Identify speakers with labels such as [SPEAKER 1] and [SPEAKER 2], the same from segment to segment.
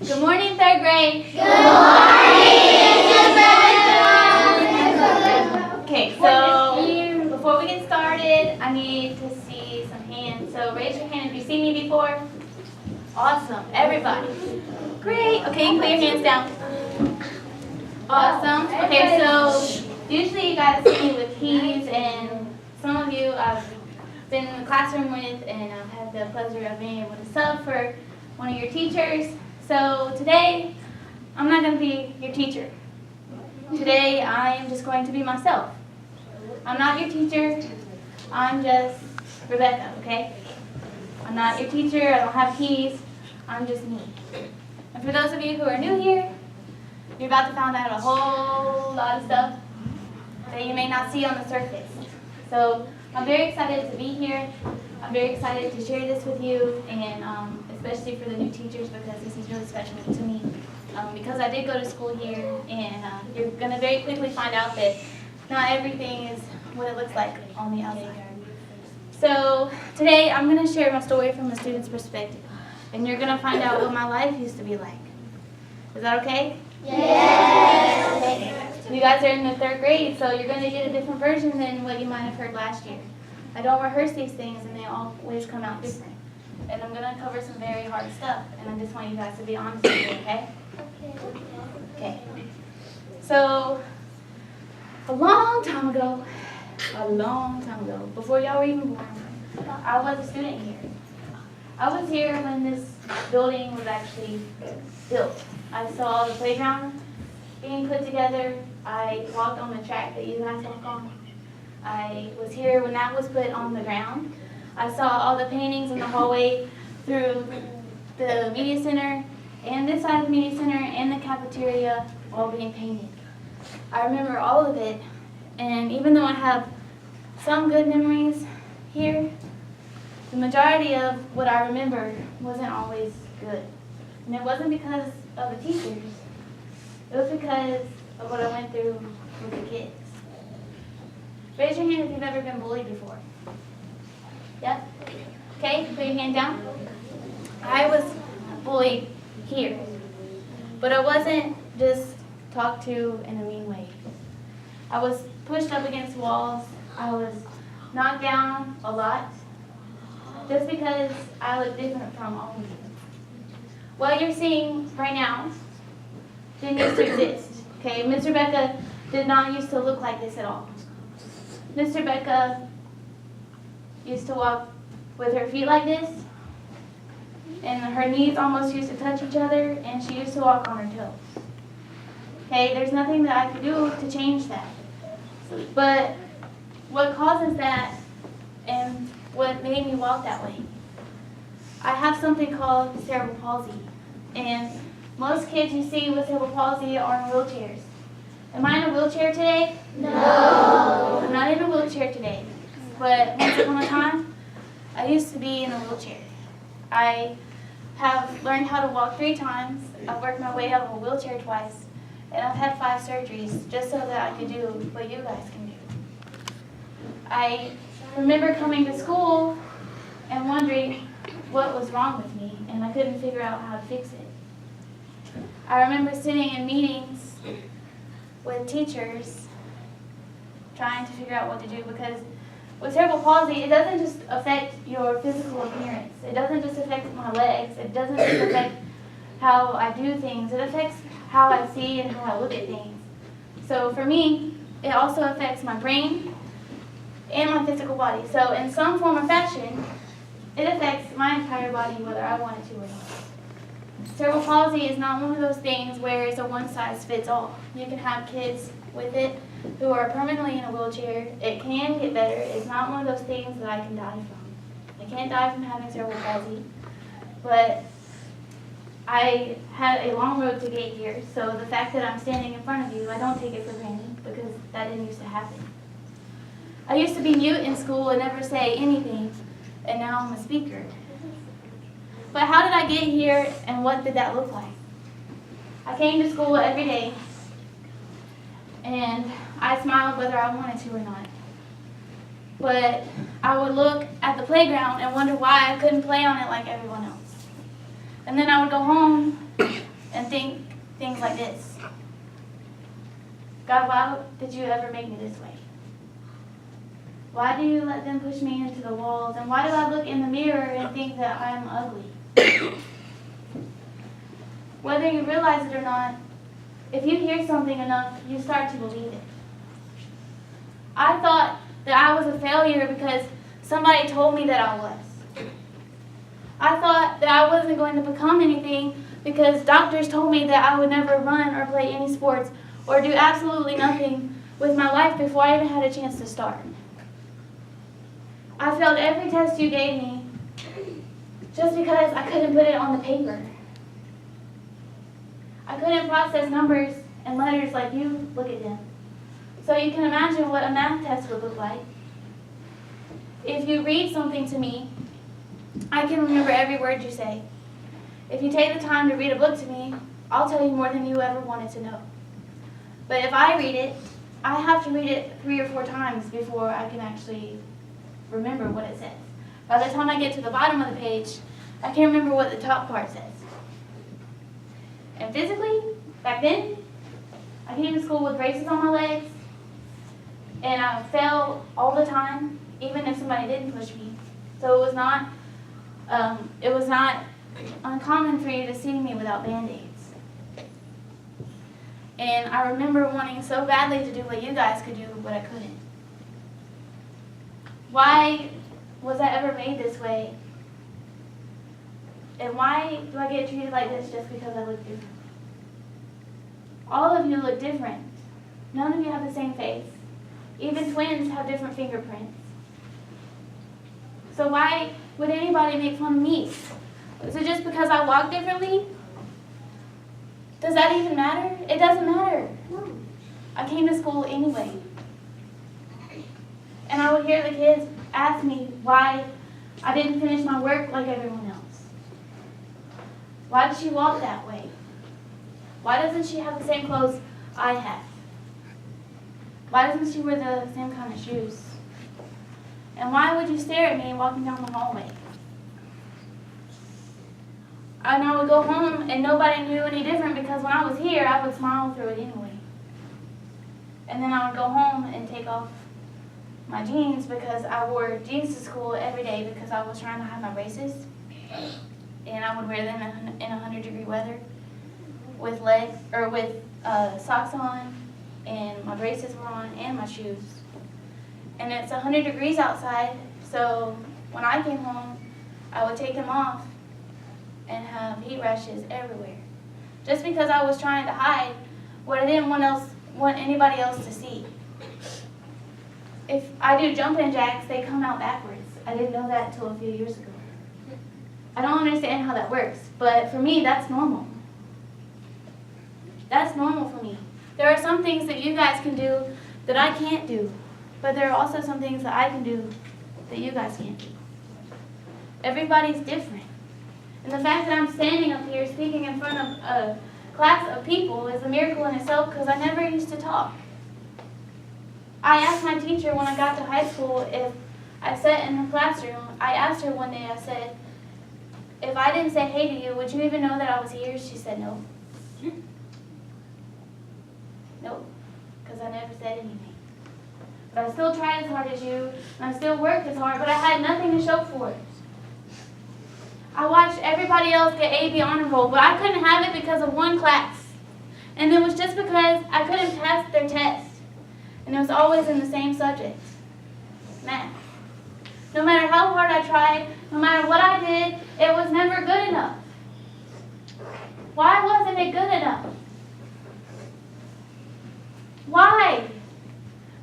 [SPEAKER 1] Good morning, third grade.
[SPEAKER 2] Good morning.
[SPEAKER 1] Okay, so before we get started, I need to see some hands. So raise your hand if you've seen me before. Awesome, everybody. Great. Okay, you can put your hands down. Awesome. Okay, so usually you guys see me with keys, and some of you I've been in the classroom with, and I've had the pleasure of being able to sub for one of your teachers. So today, I'm not going to be your teacher. Today, I am just going to be myself. I'm not your teacher. I'm just Rebecca, okay? I'm not your teacher. I don't have keys. I'm just me. And for those of you who are new here, you're about to find out a whole lot of stuff that you may not see on the surface. So I'm very excited to be here. I'm very excited to share this with you, and especially for the new teachers, because this is really special to me. Because I did go to school here, and you're going to very quickly find out that not everything is what it looks like on the outside. So today I'm going to share my story from a student's perspective, and you're going to find out what my life used to be like. Is that okay?
[SPEAKER 2] Yes.
[SPEAKER 1] Okay. You guys are in the third grade, so you're going to get a different version than what you might have heard last year. I don't rehearse these things, and they always come out different. And I'm going to cover some very hard stuff, and I just want you guys to be honest with me, okay? Okay. So, a long time ago, before y'all were even born, I was a student here. I was here when this building was actually built. I saw the playground being put together. I walked on the track that you guys walk on. I was here when that was put on the ground. I saw all the paintings in the hallway through the media center and this side of the media center and the cafeteria all being painted. I remember all of it, and even though I have some good memories here, the majority of what I remember wasn't always good. And it wasn't because of the teachers. It was because of what I went through with the kids. Raise your hand if you've ever been bullied before. Yep. Okay, put your hand down. I was bullied here, but I wasn't just talked to in a mean way. I was pushed up against walls. I was knocked down a lot, just because I look different from all of you. What you're seeing right now didn't used to exist. Okay, Miss Rebecca did not used to look like this at all. Miss Rebecca used to walk with her feet like this, and her knees almost used to touch each other, and she used to walk on her toes. Okay, there's nothing that I could do to change that. But what causes that and what made me walk that way, I have something called cerebral palsy. And most kids you see with cerebral palsy are in wheelchairs. Am I in a wheelchair today?
[SPEAKER 2] No.
[SPEAKER 1] I'm not in a wheelchair today. But once upon a time, I used to be in a wheelchair. I have learned how to walk 3 times. I've worked my way out of a wheelchair twice. And I've had 5 surgeries just so that I could do what you guys can do. I remember coming to school and wondering what was wrong with me, and I couldn't figure out how to fix it. I remember sitting in meetings with teachers trying to figure out what to do, because with cerebral palsy, it doesn't just affect your physical appearance. It doesn't just affect my legs. It doesn't just affect how I do things. It affects how I see and how I look at things. So for me, it also affects my brain and my physical body. So in some form or fashion, it affects my entire body whether I want it to or not. Cerebral palsy is not one of those things where it's a one-size-fits-all. You can have kids with it who are permanently in a wheelchair. It can get better. It's not one of those things that I can die from. I can't die from having cerebral palsy, but I had a long road to get here, so the fact that I'm standing in front of you, I don't take it for granted, because that didn't used to happen. I used to be mute in school and never say anything, and now I'm a speaker. But how did I get here, and what did that look like? I came to school every day, and I smiled whether I wanted to or not. But I would look at the playground and wonder why I couldn't play on it like everyone else. And then I would go home and think things like this. God, why did you ever make me this way? Why do you let them push me into the walls? And why do I look in the mirror and think that I am ugly? Whether you realize it or not, if you hear something enough, you start to believe it. I thought that I was a failure because somebody told me that I was. I thought that I wasn't going to become anything because doctors told me that I would never run or play any sports or do absolutely nothing with my life before I even had a chance to start. I failed every test you gave me just because I couldn't put it on the paper. I couldn't process numbers and letters like you look at them. So you can imagine what a math test would look like. If you read something to me, I can remember every word you say. If you take the time to read a book to me, I'll tell you more than you ever wanted to know. But if I read it, I have to read it 3 or 4 times before I can actually remember what it says. By the time I get to the bottom of the page, I can't remember what the top part says. And physically, back then, I came to school with braces on my legs, and I fell all the time, even if somebody didn't push me. So it was not uncommon for you to see me without Band-Aids. And I remember wanting so badly to do what you guys could do, but I couldn't. Why was I ever made this way? And why do I get treated like this just because I look different? All of you look different. None of you have the same face. Even twins have different fingerprints. So why would anybody make fun of me? Is it just because I walk differently? Does that even matter? It doesn't matter. I came to school anyway. And I would hear the kids ask me why I didn't finish my work like everyone else. Why does she walk that way? Why doesn't she have the same clothes I have? Why doesn't she wear the same kind of shoes? And why would you stare at me walking down the hallway? And I would go home and nobody knew any different because when I was here, I would smile through it anyway. And then I would go home and take off my jeans because I wore jeans to school every day because I was trying to hide my braces. And I would wear them in 100-degree weather with socks on, and my braces were on, and my shoes. And it's 100 degrees outside, so when I came home, I would take them off and have heat rashes everywhere. Just because I was trying to hide what I didn't want anybody else to see. If I do jumping jacks, they come out backwards. I didn't know that until a few years ago. I don't understand how that works, but for me, that's normal. That's normal for me. There are some things that you guys can do that I can't do, but there are also some things that I can do that you guys can't do. Everybody's different. And the fact that I'm standing up here speaking in front of a class of people is a miracle in itself because I never used to talk. I asked my teacher when I got to high school if I sat in her classroom. I asked her one day, I said, if I didn't say hey to you, would you even know that I was here? She said no. Nope, because I never said anything. But I still tried as hard as you, and I still worked as hard, but I had nothing to show for it. I watched everybody else get AP honor roll, but I couldn't have it because of one class. And it was just because I couldn't pass their test. And it was always in the same subject, math. No matter how hard I tried, no matter what I did, it was never good enough. Why wasn't it good enough? Why?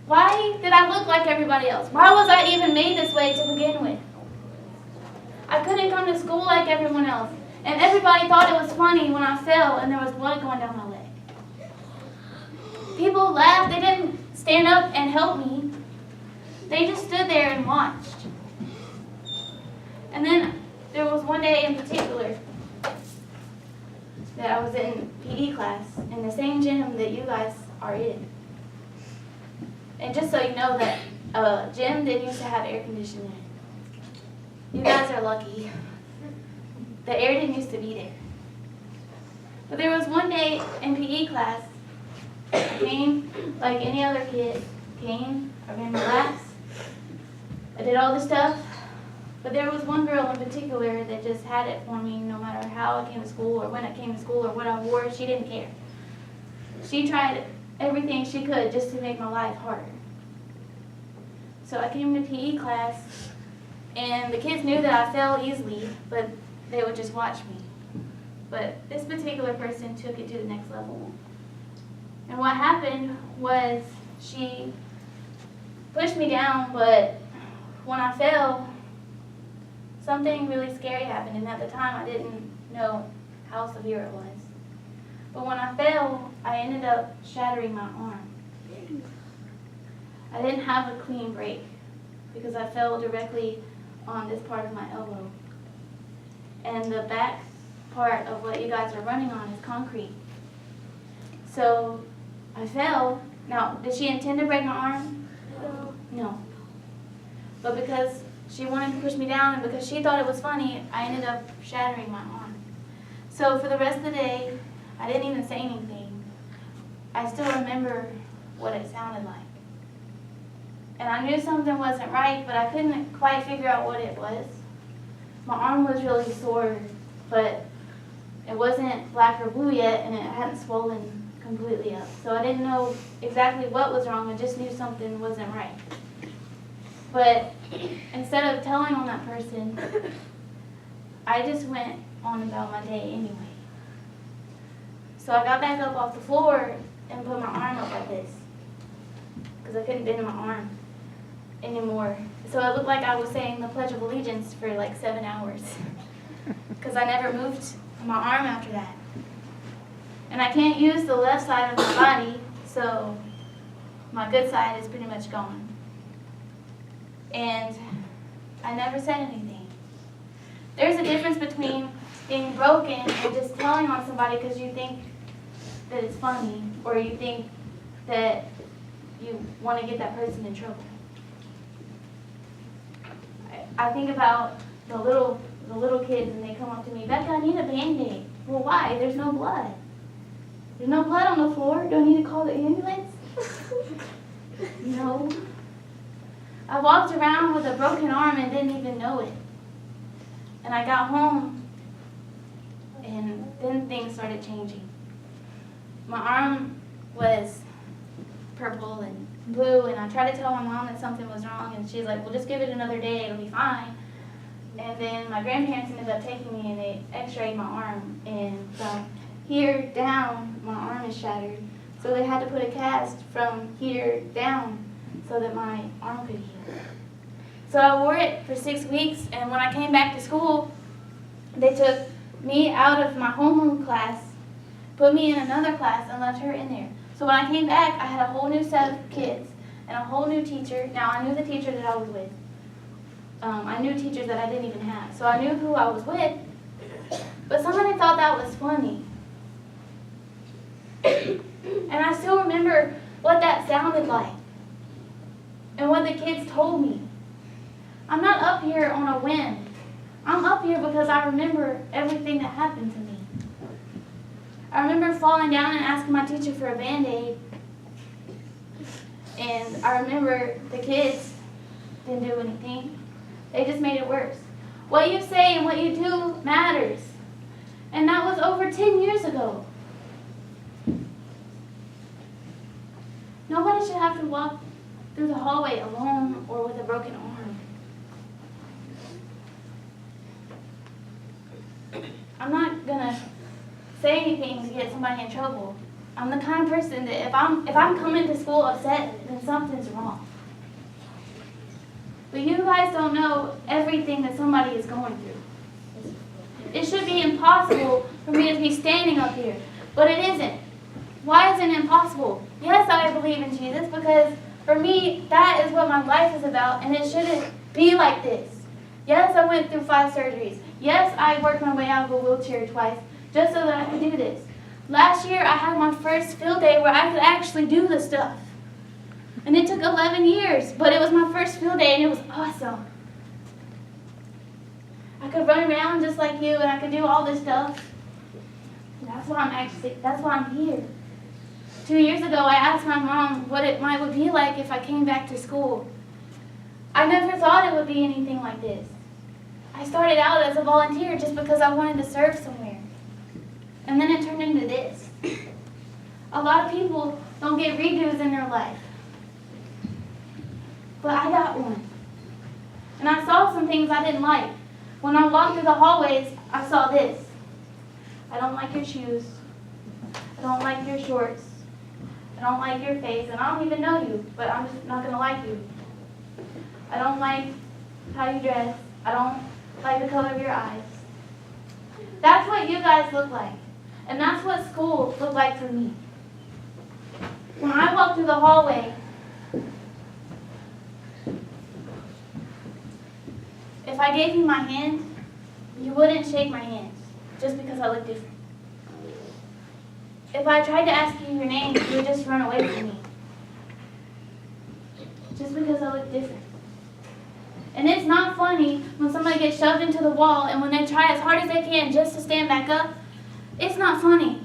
[SPEAKER 1] Why did I look like everybody else? Why was I even made this way to begin with? I couldn't come to school like everyone else. And everybody thought it was funny when I fell and there was blood going down my leg. People laughed. They didn't stand up and help me. They just stood there and watched. And then there was one day in particular that I was in PD class in the same gym that you guys are in. And just so you know that gym didn't used to have air conditioning. You guys are lucky. The air didn't used to be there. But there was one day in PE class, I came like any other kid, I ran my laps, I did all the stuff, but there was one girl in particular that just had it for me no matter how I came to school or when I came to school or what I wore, she didn't care. She tried everything she could just to make my life harder. So I came to PE class, and the kids knew that I fell easily, but they would just watch me. But this particular person took it to the next level. And what happened was she pushed me down, but when I fell, something really scary happened. And at the time, I didn't know how severe it was. But when I fell, I ended up shattering my arm. I didn't have a clean break because I fell directly on this part of my elbow. And the back part of what you guys are running on is concrete. So I fell. Now, did she intend to break my arm? No. But because she wanted to push me down and because she thought it was funny, I ended up shattering my arm. So for the rest of the day, I didn't even say anything. I still remember what it sounded like. And I knew something wasn't right, but I couldn't quite figure out what it was. My arm was really sore, but it wasn't black or blue yet, and it hadn't swollen completely up. So I didn't know exactly what was wrong, I just knew something wasn't right. But instead of telling on that person, I just went on about my day anyway. So I got back up off the floor and put my arm up like this, because I couldn't bend my arm anymore. So it looked like I was saying the Pledge of Allegiance for like 7 hours, because I never moved my arm after that. And I can't use the left side of my body, so my good side is pretty much gone. And I never said anything. There's a difference between being broken and just telling on somebody because you think that it's funny or you think that you want to get that person in trouble. I think about the little kids and they come up to me, Becca, I need a Band-Aid. Well, why? There's no blood. There's no blood on the floor. Do I need to call the ambulance? No. I walked around with a broken arm and didn't even know it. And I got home and then things started changing. My arm was purple and blue, and I tried to tell my mom that something was wrong, and she's like, well, just give it another day, it'll be fine. And then my grandparents ended up taking me, and they x-rayed my arm, and from here down, my arm is shattered. So they had to put a cast from here down so that my arm could heal. So I wore it for 6 weeks, and when I came back to school, they took me out of my homeroom class, put me in another class, and left her in there. So when I came back, I had a whole new set of kids and a whole new teacher. Now, I knew the teacher that I was with. I knew teachers that I didn't even have. So I knew who I was with, but somebody thought that was funny. And I still remember what that sounded like and what the kids told me. I'm not up here on a whim. I'm up here because I remember everything that happened to me. I remember falling down and asking my teacher for a Band-Aid. And I remember the kids didn't do anything. They just made it worse. What you say and what you do matters. And that was over 10 years ago. Nobody should have to walk through the hallway alone or with a broken arm. I'm not gonna say anything to get somebody in trouble. I'm the kind of person that if I'm coming to school upset, then something's wrong. But you guys don't know everything that somebody is going through. It should be impossible for me to be standing up here, but it isn't. Why isn't it impossible? Yes, I believe in Jesus because for me, that is what my life is about, and it shouldn't be like this. Yes, I went through 5 surgeries. Yes, I worked my way out of a wheelchair twice just so that I could do this. Last year, I had my first field day where I could actually do this stuff. And it took 11 years, but it was my first field day, and it was awesome. I could run around just like you, and I could do all this stuff. That's why I'm here. 2 years ago, I asked my mom what it would be like if I came back to school. I never thought it would be anything like this. I started out as a volunteer just because I wanted to serve somewhere. And then it turned into this. A lot of people don't get redos in their life. But I got one. And I saw some things I didn't like. When I walked through the hallways, I saw this. I don't like your shoes. I don't like your shorts. I don't like your face. And I don't even know you, but I'm just not going to like you. I don't like how you dress. I don't like the color of your eyes. That's what you guys look like. And that's what school looked like for me. When I walked through the hallway, if I gave you my hand, you wouldn't shake my hand just because I look different. If I tried to ask you your name, you would just run away from me just because I look different. And it's not funny when somebody gets shoved into the wall and when they try as hard as they can just to stand back up. It's not funny.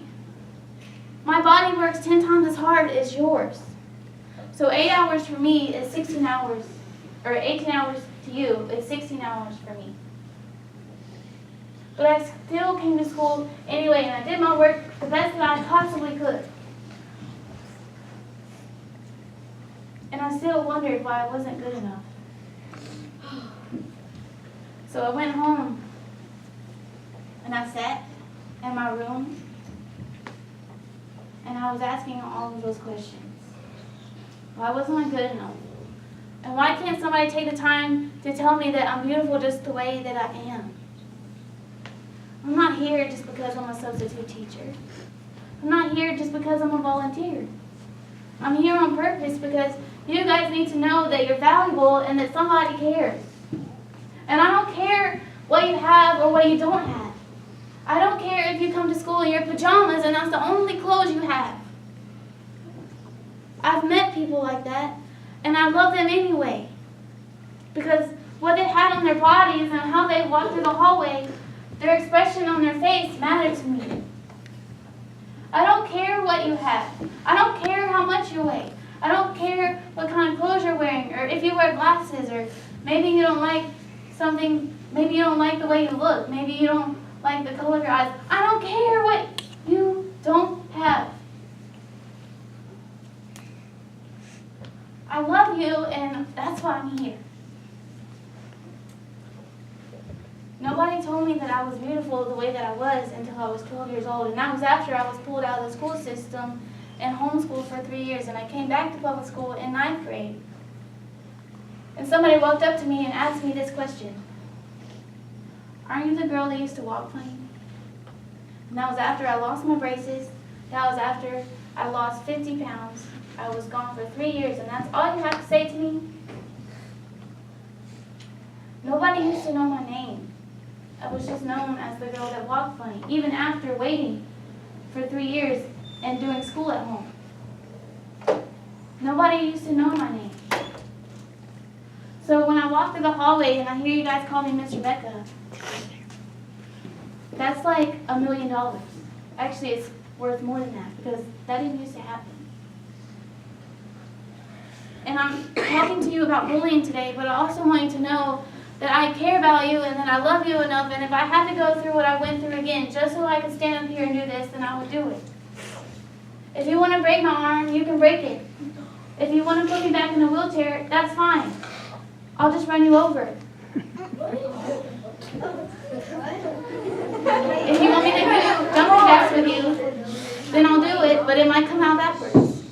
[SPEAKER 1] My body works 10 times as hard as yours. So 8 hours for me is 16 hours, or 18 hours to you is 16 hours for me. But I still came to school anyway, and I did my work the best that I possibly could. And I still wondered why I wasn't good enough. So I went home, and I sat in my room, and I was asking all of those questions. Why wasn't I good enough? And why can't somebody take the time to tell me that I'm beautiful just the way that I am? I'm not here just because I'm a substitute teacher. I'm not here just because I'm a volunteer. I'm here on purpose because you guys need to know that you're valuable and that somebody cares. And I don't care what you have or what you don't have. I don't care if you come to school in your pajamas and that's the only clothes you have. I've met people like that, and I love them anyway. Because what they had on their bodies and how they walked through the hallway, their expression on their face mattered to me. I don't care what you have. I don't care how much you weigh. I don't care what kind of clothes you're wearing, or if you wear glasses, or maybe you don't like something, maybe you don't like the way you look, maybe you don't like the color of your eyes. I don't care what you don't have. I love you, and that's why I'm here. Nobody told me that I was beautiful the way that I was until I was 12 years old, and that was after I was pulled out of the school system and homeschooled for 3 years, and I came back to public school in 9th grade. And somebody walked up to me and asked me this question. Aren't you the girl that used to walk funny? And that was after I lost my braces. That was after I lost 50 pounds. I was gone for 3 years, and that's all you have to say to me? Nobody used to know my name. I was just known as the girl that walked funny, even after waiting for 3 years and doing school at home. Nobody used to know my name. So when I walk through the hallway and I hear you guys call me Miss Rebecca, that's like $1 million. Actually, it's worth more than that because that didn't used to happen. And I'm talking to you about bullying today, but I also want you to know that I care about you and that I love you enough, and if I had to go through what I went through again just so I could stand up here and do this, then I would do it. If you want to break my arm, you can break it. If you want to put me back in a wheelchair, that's fine. I'll just run you over. If you want me to do jumping jacks with you, then I'll do it, but it might come out backwards.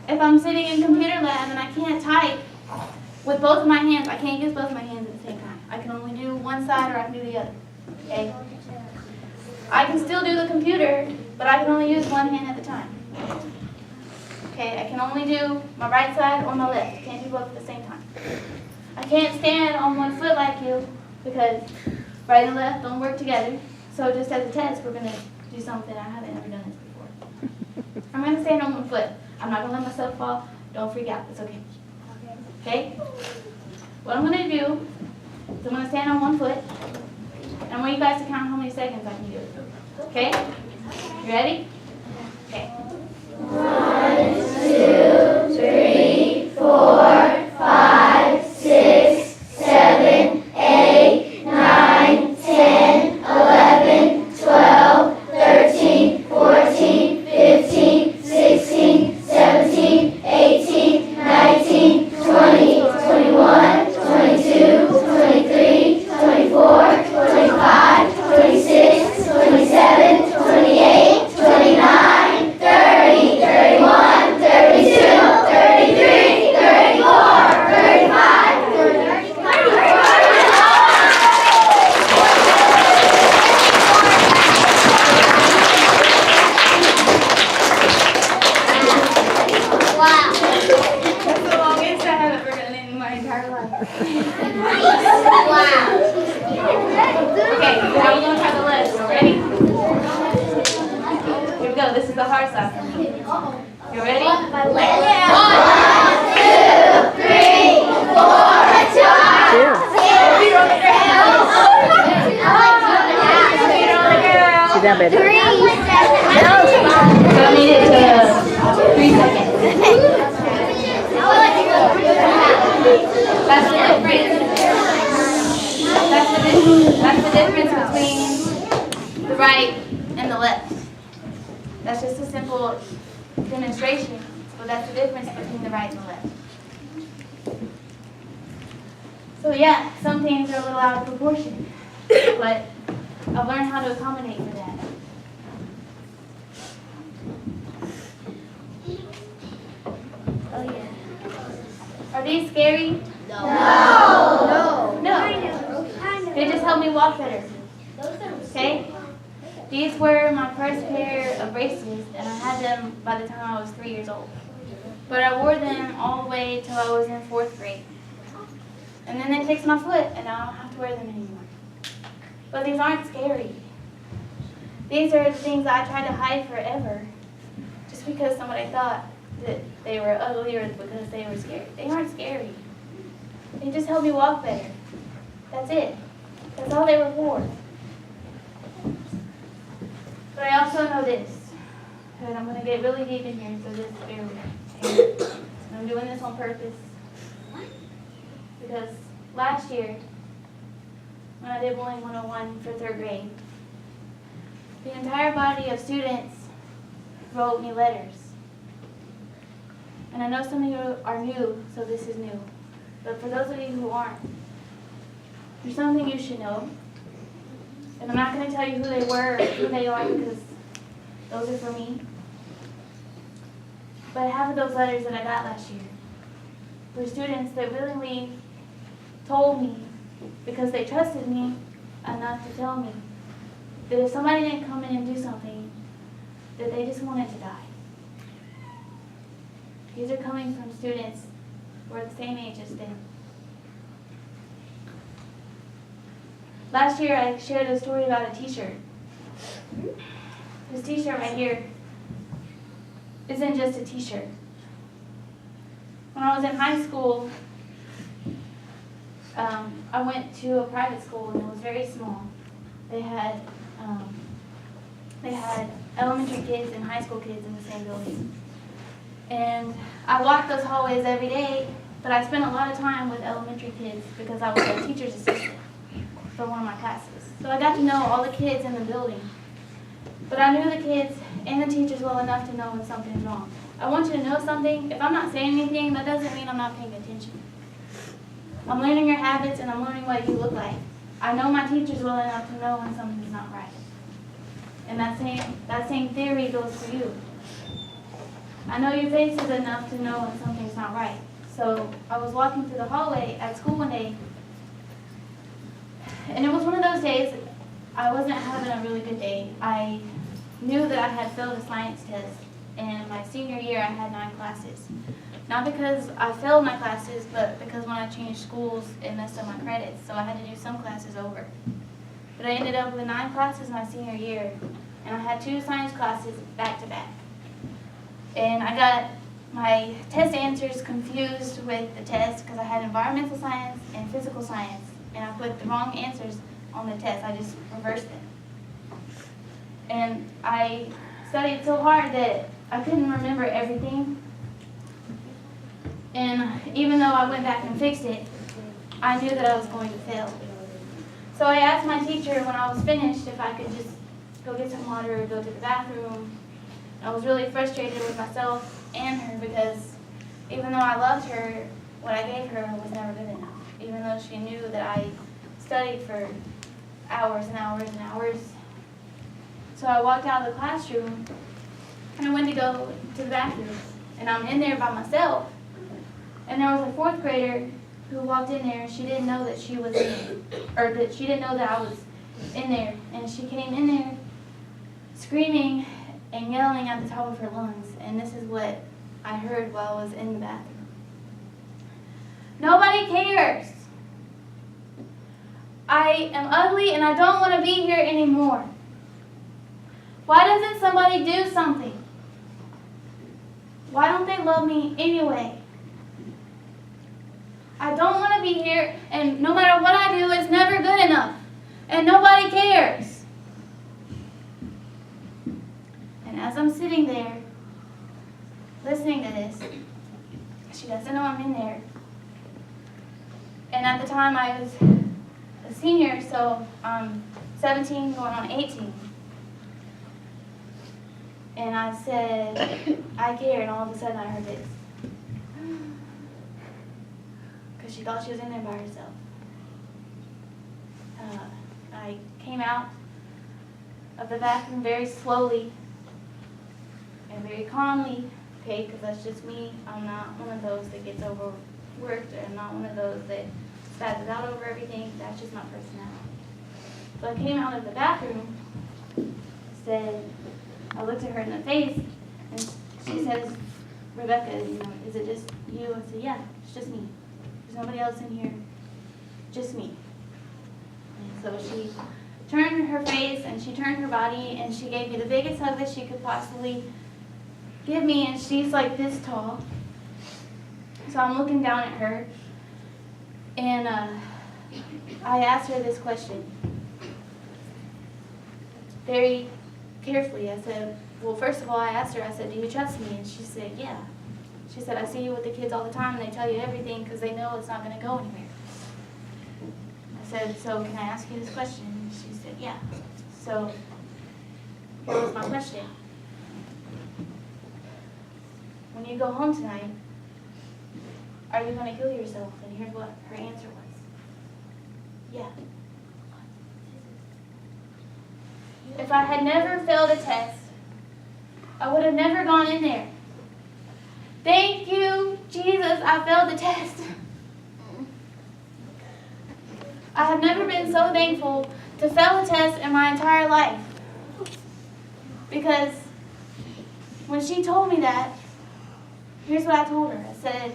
[SPEAKER 1] If I'm sitting in computer lab and I can't type with both of my hands, I can't use both of my hands at the same time. I can only do one side or I can do the other. Okay? I can still do the computer, but I can only use one hand at a time. Okay, I can only do my right side or my left. I can't do both at the same time. I can't stand on one foot like you because right and left don't work together. So just as a test, we're going to do something. I haven't ever done this before. I'm going to stand on one foot. I'm not going to let myself fall. Don't freak out. It's okay. Okay? What I'm going to do is I'm going to stand on one foot. And I want you guys to count how many seconds I can do it. Okay? You ready? Okay.
[SPEAKER 2] 1, 2, 3, 4, 5, 6, 7, 8, 9, 10, 11, 12, 13, 14, 15, 16, 17, 18, 19, 20, 21, 22, 23, 24, 25, 26, 27, 28, 29, 30, 31, 32, 33, 34, 35, 36. Wow.
[SPEAKER 1] That's the longest I have ever done in my entire life.
[SPEAKER 2] Wow.
[SPEAKER 1] Okay, now we're gonna try the left. You ready? Here we go. This is the hard side for me. You ready?
[SPEAKER 2] 1, 2, 3, 4, 5, 6, 7, 8, 9, 10, 11, 12, 13, 14, 15, 16, 17, 18, 19, 20, 21, 22, 23, 24, 25, 26, 27, 28, 29, 30, 31, 32, 33, 34, 35, 36.
[SPEAKER 1] Sit down, baby. I need it to 3 seconds. That's the difference. That's the difference between the right and the left. That's just a simple demonstration, but that's the difference between the right and the left. So yeah, some things are a little out of proportion, but I've learned how to accommodate for that. Oh yeah. Are these scary? No. They just help me walk better. Okay? These were my first pair of braces, and I had them by the time I was 3 years old. But I wore them all the way till I was in 4th grade. And then they fixed my foot, and I don't have to wear them anymore. But these aren't scary. These are the things I tried to hide forever, just because somebody thought that they were ugly or because they were scary. They aren't scary. They just help me walk better. That's it. That's all they were for. But I also know this, and I'm going to get really deep in here, so just bear with me. Okay? I'm doing this on purpose, because last year, when I did Bowling 101 for 3rd grade, the entire body of students wrote me letters. And I know some of you are new, so this is new. But for those of you who aren't, there's something you should know. And I'm not going to tell you who they were or who they are, because those are for me. But half of those letters that I got last year were students that willingly told me, because they trusted me enough to tell me, that if somebody didn't come in and do something, that they just wanted to die. These are coming from students who are the same age as them. Last year I shared a story about a t-shirt. This t-shirt right here isn't just a t-shirt. When I was in high school, I went to a private school, and it was very small. They had elementary kids and high school kids in the same building. And I walked those hallways every day, but I spent a lot of time with elementary kids because I was a teacher's assistant for one of my classes. So I got to know all the kids in the building. But I knew the kids and the teachers well enough to know when something's wrong. I want you to know something. If I'm not saying anything, that doesn't mean I'm not paying attention. I'm learning your habits, and I'm learning what you look like. I know my teachers well enough to know when something's not right. And that same theory goes for you. I know your faces enough to know when something's not right. So I was walking through the hallway at school one day, and it was one of those days I wasn't having a really good day. I knew that I had failed a science test, and my senior year I had 9 classes. Not because I failed my classes, but because when I changed schools, it messed up my credits, so I had to do some classes over. But I ended up with 9 classes my senior year, and I had 2 science classes back to back. And I got my test answers confused with the test because I had environmental science and physical science, and I put the wrong answers on the test. I just reversed it. And I studied so hard that I couldn't remember everything. And even though I went back and fixed it, I knew that I was going to fail. So I asked my teacher when I was finished if I could just go get some water or go to the bathroom. I was really frustrated with myself and her because even though I loved her, what I gave her was never good enough. Even though she knew that I studied for hours and hours and hours. So I walked out of the classroom and I went to go to the bathroom. And I'm in there by myself. And there was a fourth grader who walked in there and she didn't know that she was in there, or that she didn't know that I was in there. And she came in there screaming and yelling at the top of her lungs. And this is what I heard while I was in the bathroom. Nobody cares. I am ugly and I don't want to be here anymore. Why doesn't somebody do something? Why don't they love me anyway? I don't want to be here, and no matter what I do, it's never good enough. And nobody cares. And as I'm sitting there, listening to this, she doesn't know I'm in there. And at the time I was a senior, so I'm 17 going on 18. And I said, I care, and all of a sudden I heard this. Because she thought she was in there by herself. I came out of the bathroom very slowly and very calmly, okay, because that's just me. I'm not one of those that gets overworked, or I'm not one of those that spazzes out over everything. That's just my personality. So I came out of the bathroom, I looked at her in the face, and she says, Rebecca, is it just you? I said, yeah, it's just me. There's nobody else in here, just me. And so she turned her face and she turned her body and she gave me the biggest hug that she could possibly give me, and she's like this tall. So I'm looking down at her, and I asked her this question very carefully. I said, well, first of all, I asked her, I said, do you trust me? And she said, yeah. She said, I see you with the kids all the time, and they tell you everything because they know it's not going to go anywhere. I said, so can I ask you this question? And she said, yeah. So here was my question. When you go home tonight, are you going to kill yourself? And here's what her answer was. Yeah. If I had never failed a test, I would have never gone in there. Thank you, Jesus, I failed the test. I have never been so thankful to fail a test in my entire life. Because when she told me that, here's what I told her. I said,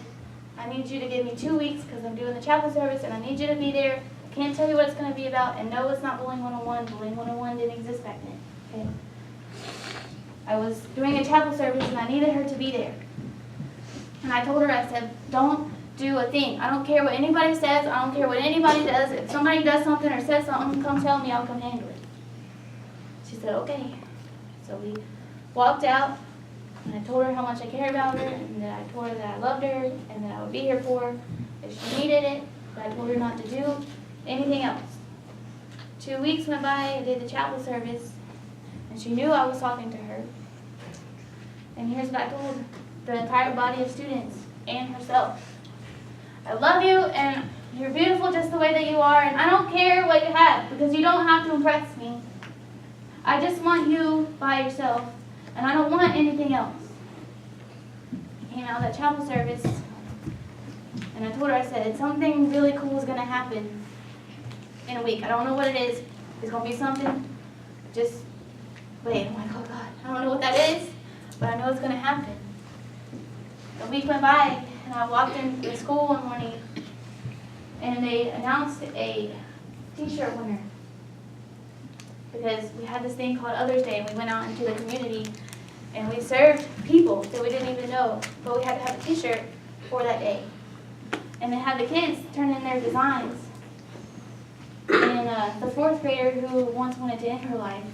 [SPEAKER 1] I need you to give me 2 weeks because I'm doing the chapel service and I need you to be there. I can't tell you what it's going to be about. And no, it's not Bullying 101. Bullying 101 didn't exist back then. Okay? I was doing a chapel service and I needed her to be there. And I told her, I said, don't do a thing. I don't care what anybody says. I don't care what anybody does. If somebody does something or says something, come tell me. I'll come handle it. She said, okay. So we walked out. And I told her how much I cared about her, and that I told her that I loved her, and that I would be here for her if she needed it, but I told her not to do anything else. 2 weeks went by, I did the chapel service, and she knew I was talking to her. And here's what I told the entire body of students and herself. I love you, and you're beautiful just the way that you are, and I don't care what you have, because you don't have to impress me. I just want you by yourself. And I don't want anything else. I came out of that chapel service, and I told her, I said, something really cool is going to happen in a week. I don't know what it is. It's going to be something. Just wait. I'm like, oh, God. I don't know what that is, but I know it's going to happen. A week went by, and I walked into school one morning, and they announced a T-shirt winner. Because we had this thing called Others Day, and we went out into the community, and we served people that we didn't even know, but we had to have a T-shirt for that day. And they had the kids turn in their designs. And the fourth grader who once wanted to end her life,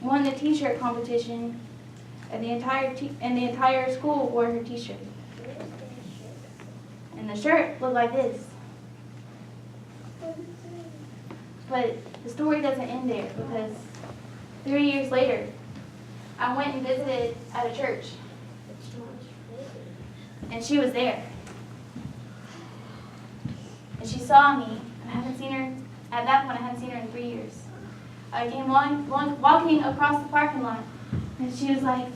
[SPEAKER 1] won the t-shirt competition, and the entire school wore her t-shirt. And the shirt looked like this. But the story doesn't end there, because 3 years later, I went and visited at a church, and she was there. And she saw me, and I haven't seen her, at that point I hadn't seen her in 3 years. I came walking across the parking lot, and she was like,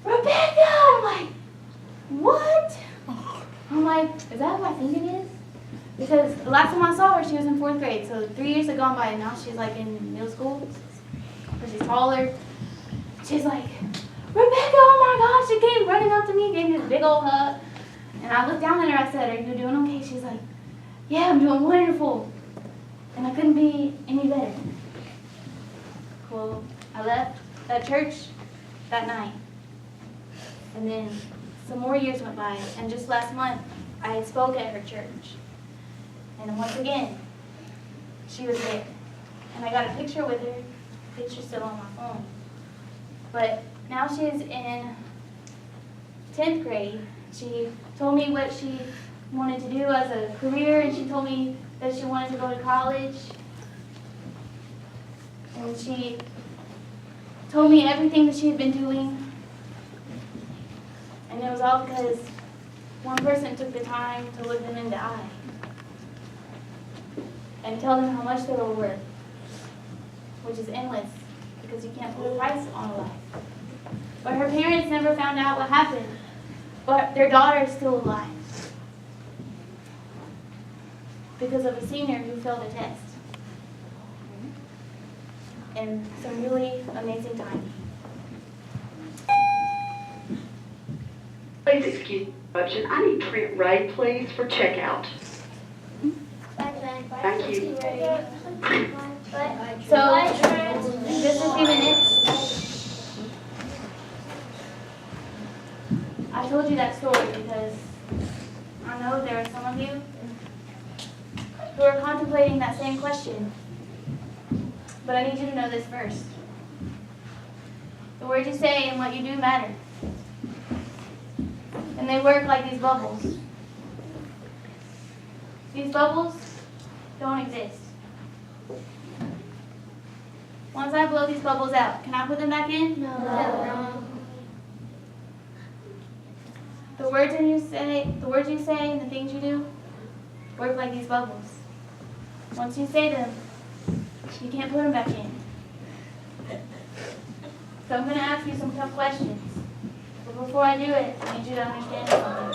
[SPEAKER 1] "Rebecca!" I'm like, "What?" I'm like, "Is that who I think it is?" Because the last time I saw her, she was in 4th grade, so 3 years had gone by, and now she's like in middle school, but she's taller. She's like, "Rebecca, oh my gosh," she came running up to me, gave me this big old hug, and I looked down at her, I said, "Are you doing okay?" She's like, "Yeah, I'm doing wonderful," and I couldn't be any better. Well, I left that church that night, and then some more years went by, and just last month, I spoke at her church, and once again, she was there, and I got a picture with her. The picture's still on my phone, but now she's in 10th grade. She told me what she wanted to do as a career, and she told me that she wanted to go to college. And she told me everything that she had been doing. And it was all because one person took the time to look them in the eye and tell them how much they were worth, which is endless, because you can't put a price on a life. But her parents never found out what happened, but their daughter is still alive because of a senior who failed a test. And some really amazing time.
[SPEAKER 3] Please excuse the interruption. I need Trent Ray, please, for checkout. Thank you.
[SPEAKER 1] So, in just a few minutes, I told you that story because I know there are some of you who are contemplating that same question. But I need you to know this first. The words you say and what you do matter. And they work like these bubbles. These bubbles don't exist. Once I blow these bubbles out, can I put them back in?
[SPEAKER 2] No.
[SPEAKER 1] The words you say and the things you do work like these bubbles. Once you say them, you can't put them back in. So I'm going to ask you some tough questions. But before I do it, I need you to understand something.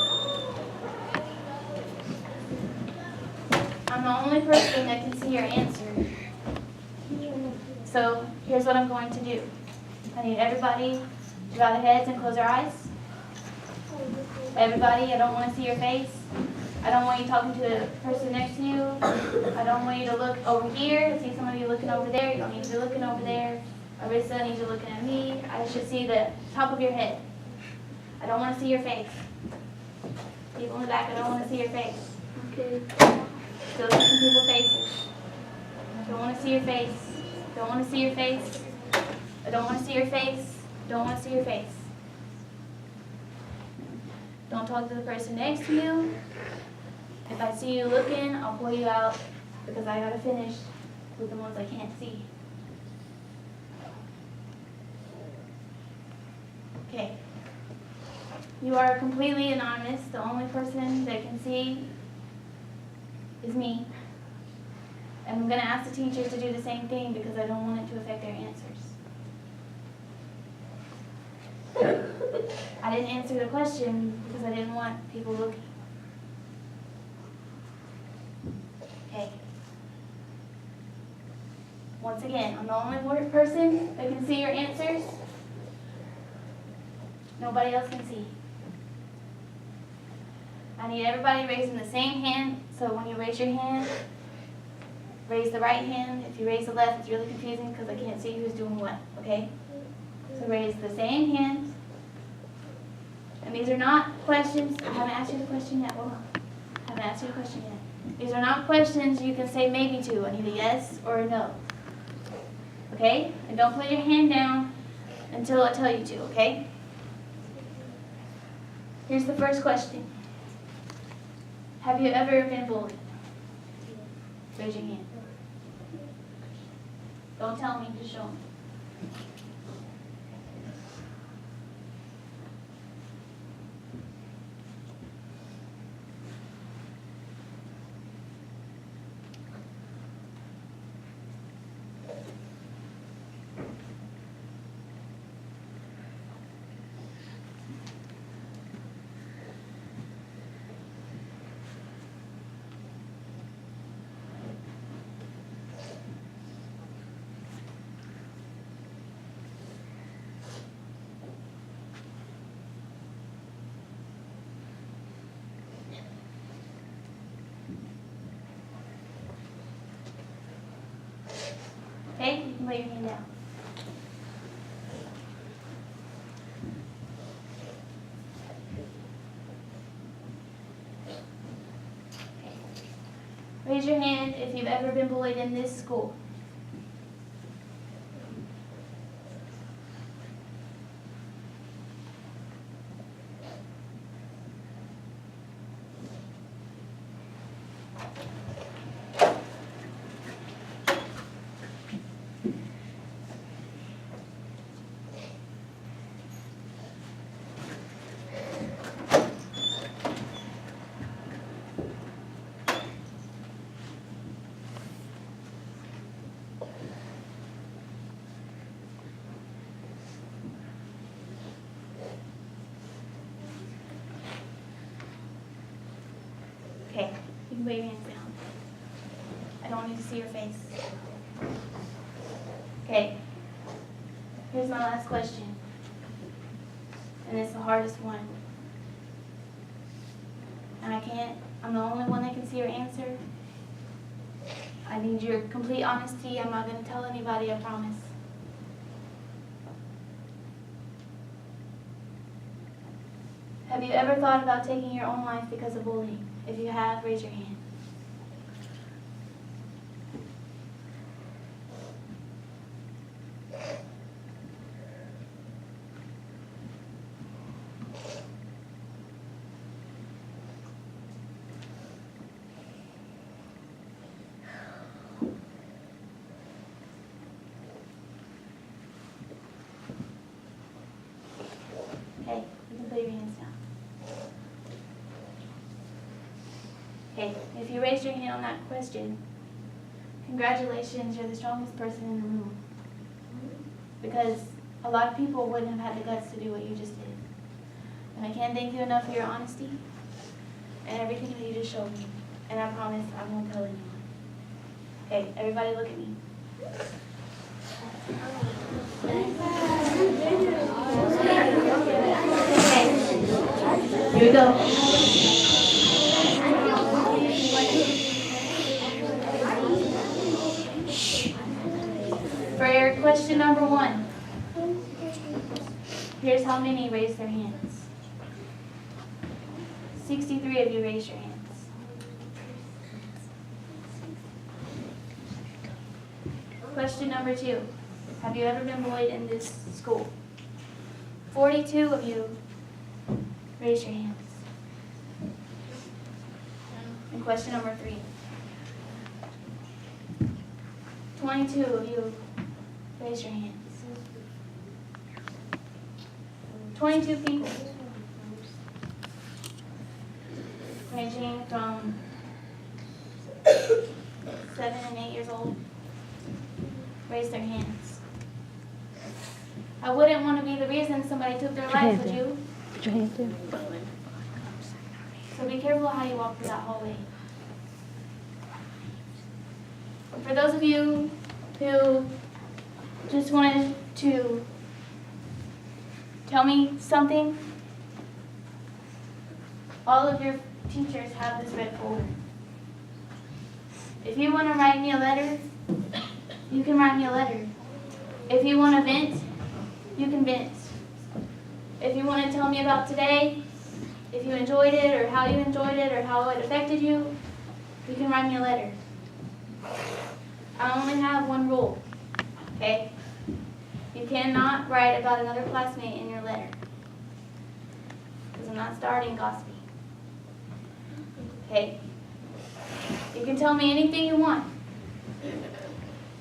[SPEAKER 1] I'm the only person that can see your answer. So here's what I'm going to do. I need everybody to bow their heads and close their eyes. Everybody, I don't want to see your face. I don't want you talking to the person next to you. I don't want you to look over here. I see some of you looking over there. You don't need to be looking over there. Arissa needs you looking at me. I should see the top of your head. I don't want to see your face. People in the back, I don't want to see your face.
[SPEAKER 2] Okay.
[SPEAKER 1] Still see some people's faces. Don't want to see your face. Don't want to see your face. I don't want to see your face. Don't want to see your face. Don't talk to the person next to you. If I see you looking, I'll pull you out because I gotta finish with the ones I can't see. Okay. You are completely anonymous. The only person that can see is me. And I'm gonna ask the teachers to do the same thing because I don't want it to affect their answers. I didn't answer the question because I didn't want people looking. Okay. Once again, I'm the only person that can see your answers. Nobody else can see. I need everybody raising the same hand, so when you raise your hand, raise the right hand. If you raise the left, it's really confusing because I can't see who's doing what, okay? So raise the same hand. And these are not questions. I haven't asked you the question yet. Hold on. I haven't asked you the question yet. These are not questions you can say maybe to. I need a yes or a no. okay? And don't put your hand down until I tell you to, okay? Here's the first question. Have you ever been bullied? Raise your hand. Don't tell me, just show me. Okay, you can lay your hand down. Raise your hand if you've ever been bullied in this school. Okay, you can put your hands down. I don't need to see your face. Okay, here's my last question. And it's the hardest one. And I'm the only one that can see your answer. I need your complete honesty. I'm not going to tell anybody, I promise. Have you ever thought about taking your own life because of bullying? If you have, raise your hand. Okay, you can put your hands down. Okay, if you raised your hand on that question, congratulations, you're the strongest person in the room. Because a lot of people wouldn't have had the guts to do what you just did. And I can't thank you enough for your honesty and everything that you just showed me. And I promise I won't tell anyone. Okay, everybody look at me. Okay, here we go. For question number 1, here's how many raised their hands. 63 of you raised your hands. Question number 2, have you ever been bullied in this school? 42 of you raised your hands. And question number 3, 22 of you raise your hands. 22 people, ranging from 7 and 8 years old, raise their hands. I wouldn't want to be the reason somebody took their life, would you?
[SPEAKER 4] Put your hand down.
[SPEAKER 1] So be careful how you walk through that hallway. For those of you who just wanted to tell me something, all of your teachers have this red folder. If you want to write me a letter, you can write me a letter. If you want to vent, you can vent. If you want to tell me about today, if you enjoyed it or how you enjoyed it or how it affected you, you can write me a letter. I only have one rule. okay? You cannot write about another classmate in your letter. Because I'm not starting gossiping. Okay? You can tell me anything you want.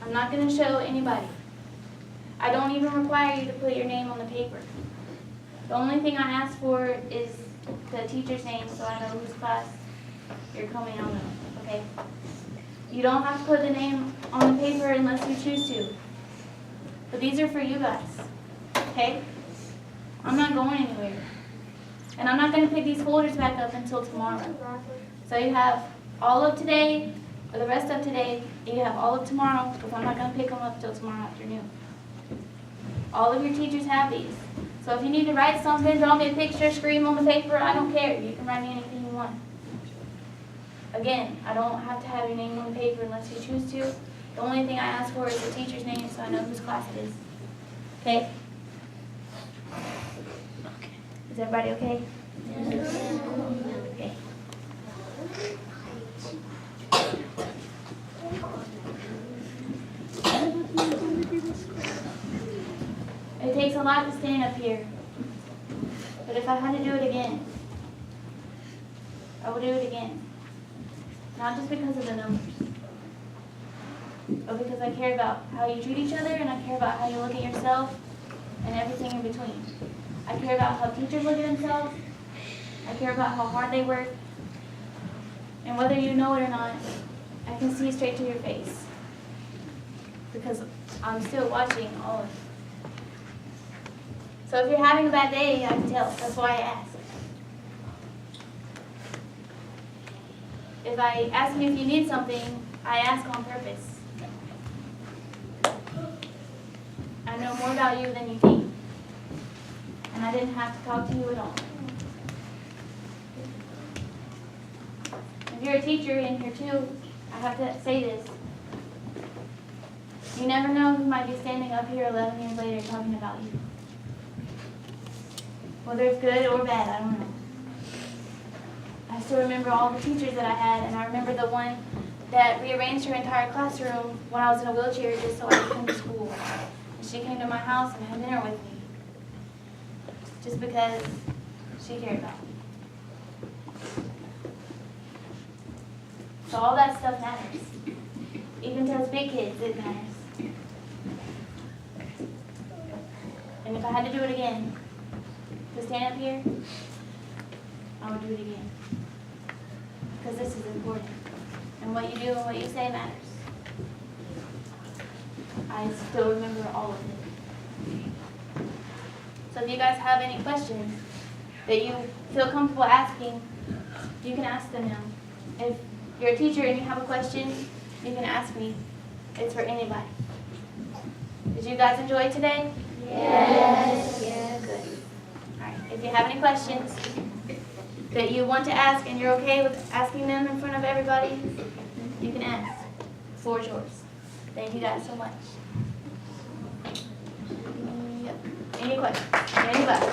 [SPEAKER 1] I'm not going to show anybody. I don't even require you to put your name on the paper. The only thing I ask for is the teacher's name so I know whose class you're coming out of, okay? You don't have to put the name on the paper unless you choose to. But these are for you guys, okay? I'm not going anywhere. And I'm not going to pick these folders back up until tomorrow. So you have all of today, or the rest of today, and you have all of tomorrow, because I'm not going to pick them up until tomorrow afternoon. All of your teachers have these. So if you need to write something, draw me a picture, scream on the paper, I don't care. You can write me anything you want. Again, I don't have to have your name on the paper unless you choose to. The only thing I ask for is the teacher's name so I know whose class it is. Okay? Is everybody okay? Okay. It takes a lot to stand up here. But if I had to do it again, I would do it again. Not just because of the numbers, but because I care about how you treat each other and I care about how you look at yourself and everything in between. I care about how teachers look at themselves. I care about how hard they work. And whether you know it or not, I can see straight to your face. Because I'm still watching all of you. So if you're having a bad day, I can tell. That's why I ask. If I ask you if you need something, I ask on purpose. I know more about you than you think. And I didn't have to talk to you at all. If you're a teacher in here too, I have to say this. You never know who might be standing up here 11 years later talking about you. Whether it's good or bad, I don't know. I still remember all the teachers that I had, and I remember the one that rearranged her entire classroom when I was in a wheelchair just so I could come to school. And she came to my house and had dinner with me. Just because she cared about me. So all that stuff matters. Even to us big kids, it matters. And if I had to do it again, to stand up here, I would do it again. Because this is important. And what you do and what you say matters. I still remember all of it. So if you guys have any questions that you feel comfortable asking, you can ask them now. If you're a teacher and you have a question, you can ask me. It's for anybody. Did you guys enjoy today?
[SPEAKER 2] Yes.
[SPEAKER 1] Yeah, good. All right. If you have any questions that you want to ask and you're okay with asking them in front of everybody, you can ask. The floor is yours. Thank you guys so much. Yep. Any questions? Anybody?